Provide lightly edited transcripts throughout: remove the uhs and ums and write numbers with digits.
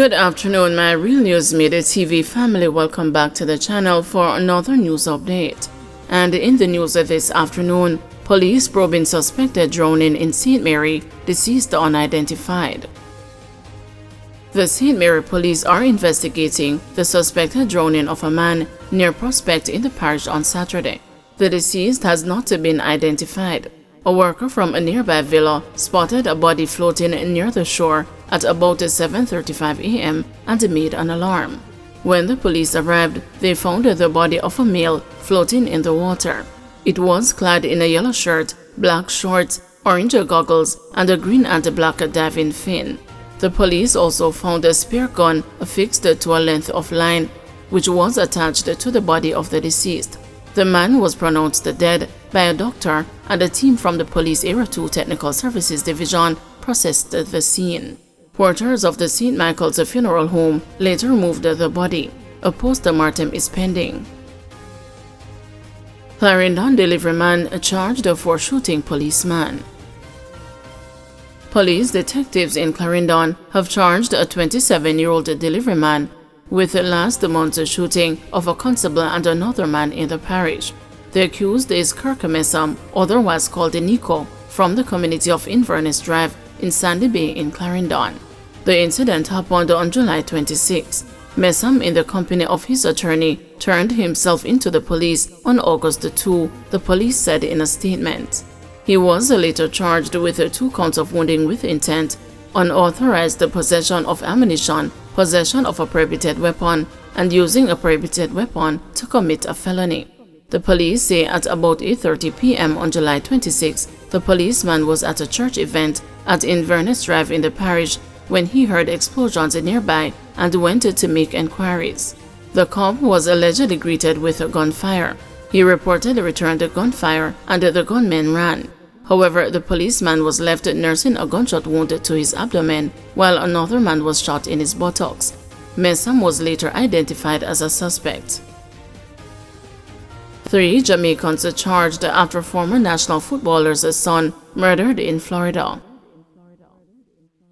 Good afternoon, my Real News Midday TV family. Welcome back to the channel for another news update. And in the news of this afternoon, police probing suspected drowning in St. Mary, deceased unidentified. The St. Mary police are investigating the suspected drowning of a man near Prospect in the parish on Saturday. The deceased has not been identified. A worker from a nearby villa spotted a body floating near the shore at about 7:35 a.m. and made an alarm. When the police arrived, they found the body of a male floating in the water. It was clad in a yellow shirt, black shorts, orange goggles, and a green and black diving fin. The police also found a spear gun affixed to a length of line, which was attached to the body of the deceased. The man was pronounced dead by a doctor, and a team from the Police Area 2 Technical Services Division processed the scene. Porters of the St. Michael's Funeral Home later moved the body. A post-mortem is pending. Clarendon delivery man charged for shooting policeman. Police detectives in Clarendon have charged a 27-year-old delivery man with last month's shooting of a constable and another man in the parish. The accused is Kirk Messam, otherwise called Nico, from the community of Inverness Drive in Sandy Bay in Clarendon. The incident happened on July 26. Messam, in the company of his attorney, turned himself into the police on August 2, the police said in a statement. He was later charged with 2 counts of wounding with intent, unauthorized possession of ammunition, possession of a prohibited weapon, and using a prohibited weapon to commit a felony. The police say at about 8:30 p.m. on July 26, the policeman was at a church event at Inverness Drive in the parish when he heard explosions nearby and went to make inquiries. The cop was allegedly greeted with gunfire. He reportedly returned the gunfire and the gunman ran. However, the policeman was left nursing a gunshot wound to his abdomen, while another man was shot in his buttocks. Messam was later identified as a suspect. 3 Jamaicans charged after former national footballer's son murdered in Florida.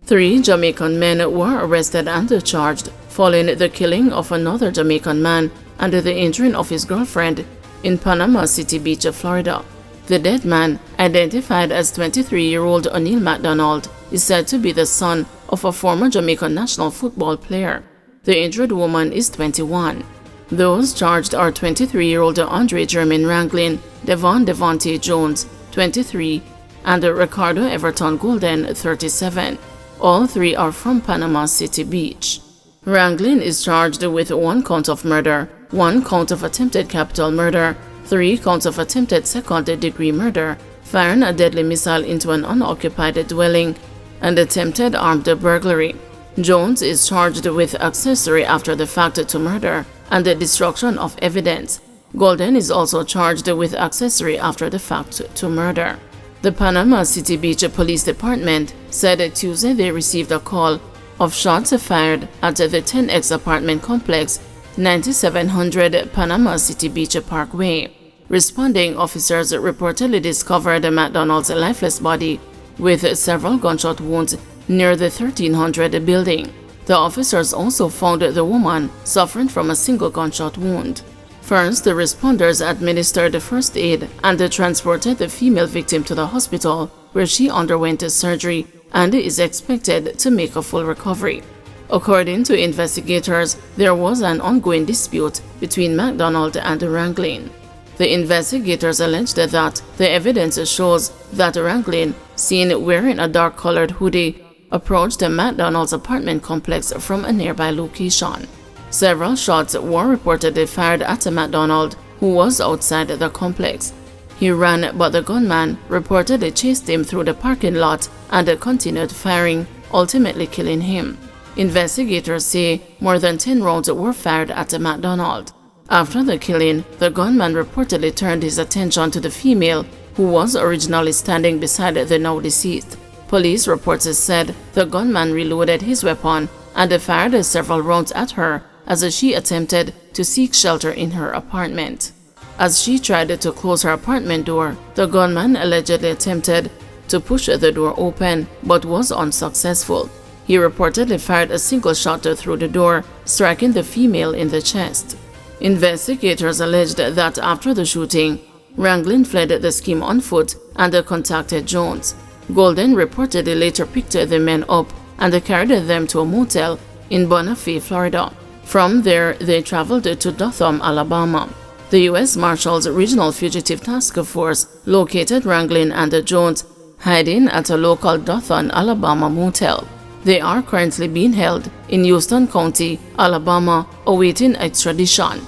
3 Jamaican men were arrested and charged following the killing of another Jamaican man and the injuring of his girlfriend in Panama City Beach, Florida. The dead man, identified as 23-year-old O'Neil MacDonald, is said to be the son of a former Jamaican national football player. The injured woman is 21. Those charged are 23-year-old Andre Jermaine Ranglin, Devontae Jones, 23, and Ricardo Everton Golden, 37. All 3 are from Panama City Beach. Ranglin is charged with 1 count of murder, 1 count of attempted capital murder, 3 counts of attempted second-degree murder, firing a deadly missile into an unoccupied dwelling, and attempted armed burglary. Jones is charged with accessory after the fact to murder and the destruction of evidence. Golden is also charged with accessory after the fact to murder. The Panama City Beach Police Department said Tuesday they received a call of shots fired at the 10X apartment complex, 9700 Panama City Beach Parkway. Responding officers reportedly discovered MacDonald's lifeless body with several gunshot wounds near the 1300 building. The officers also found the woman suffering from a single gunshot wound. First, the responders administered first aid and transported the female victim to the hospital, where she underwent surgery and is expected to make a full recovery. According to investigators, there was an ongoing dispute between MacDonald and Ranglin. The investigators alleged that the evidence shows that Ranglin, seen wearing a dark-colored hoodie, approached MacDonald's apartment complex from a nearby location. Several shots were reportedly fired at MacDonald, who was outside the complex. He ran, but the gunman reportedly chased him through the parking lot and continued firing, ultimately killing him. Investigators say more than 10 rounds were fired at MacDonald. After the killing, the gunman reportedly turned his attention to the female, who was originally standing beside the now deceased. Police reports said the gunman reloaded his weapon and fired several rounds at her as she attempted to seek shelter in her apartment. As she tried to close her apartment door, the gunman allegedly attempted to push the door open but was unsuccessful. He reportedly fired a single shot through the door, striking the female in the chest. Investigators alleged that after the shooting, Ranglin fled the scheme on foot and contacted Jones. Golden reportedly later picked the men up and carried them to a motel in Bonifay, Florida. From there, they traveled to Dothan, Alabama. The U.S. Marshals Regional Fugitive Task Force located Ranglin and Jones hiding at a local Dothan, Alabama motel. They are currently being held in Houston County, Alabama, awaiting extradition.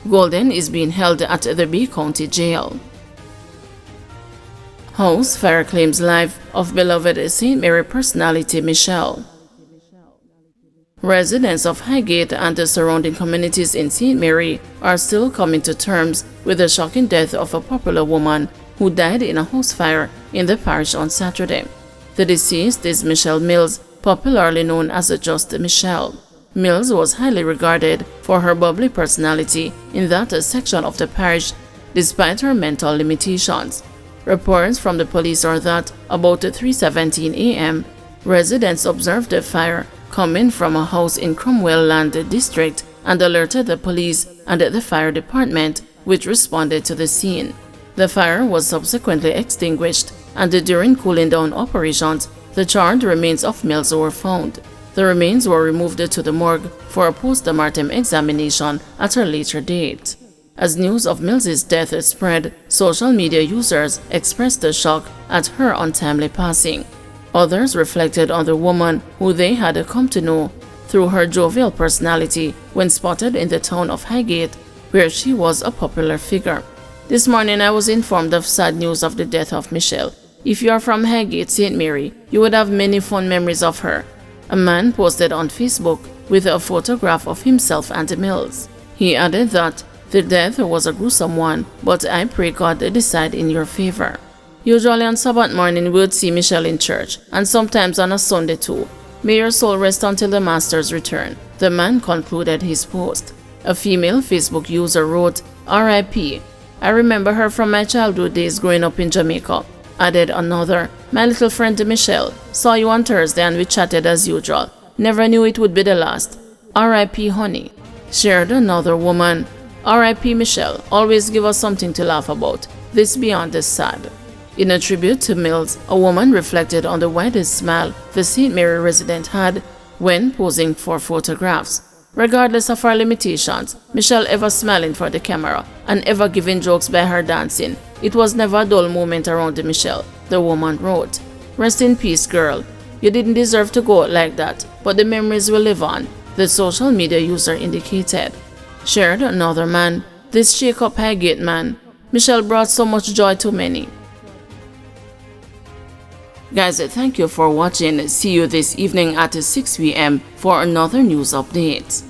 Golden is being held at the B County Jail. House fire claims life of beloved St. Mary personality Michelle. Residents of Highgate and the surrounding communities in St. Mary are still coming to terms with the shocking death of a popular woman who died in a house fire in the parish on Saturday. The deceased is Michelle Mills, popularly known as Just Michelle. Mills was highly regarded for her bubbly personality in that section of the parish, despite her mental limitations. Reports from the police are that about 3:17 a.m., residents observed the fire coming from a house in Cromwell Land District and alerted the police and the fire department, which responded to the scene. The fire was subsequently extinguished, and during cooling down operations, the charred remains of Mills were found. The remains were removed to the morgue for a post-mortem examination at a later date. As news of Mills's death spread, social media users expressed the shock at her untimely passing. Others reflected on the woman who they had come to know through her jovial personality when spotted in the town of Highgate, where she was a popular figure. This morning I was informed of sad news of the death of Michelle. If you are from Highgate, St. Mary, you would have many fond memories of her. A man posted on Facebook with a photograph of himself and Mills. He added that the death was a gruesome one, but I pray God decide in your favor. Usually on Sabbath morning we would see Michelle in church, and sometimes on a Sunday too. May your soul rest until the Master's return, the man concluded his post. A female Facebook user wrote, R.I.P. I remember her from my childhood days growing up in Jamaica. Added another, my little friend Michelle, saw you on Thursday and we chatted as usual. Never knew it would be the last. R.I.P. honey. Shared another woman, R.I.P. Michelle, always give us something to laugh about. This beyond is sad. In a tribute to Mills, a woman reflected on the widest smile the St. Mary resident had when posing for photographs. Regardless of her limitations, Michelle ever smiling for the camera and ever giving jokes by her dancing. It was never a dull moment around Michelle, the woman wrote. Rest in peace, girl. You didn't deserve to go out like that, but the memories will live on, the social media user indicated. Shared another man, this shake-up Highgate man. Michelle brought so much joy to many. Guys, thank you for watching. See you this evening at 6 p.m. for another news update.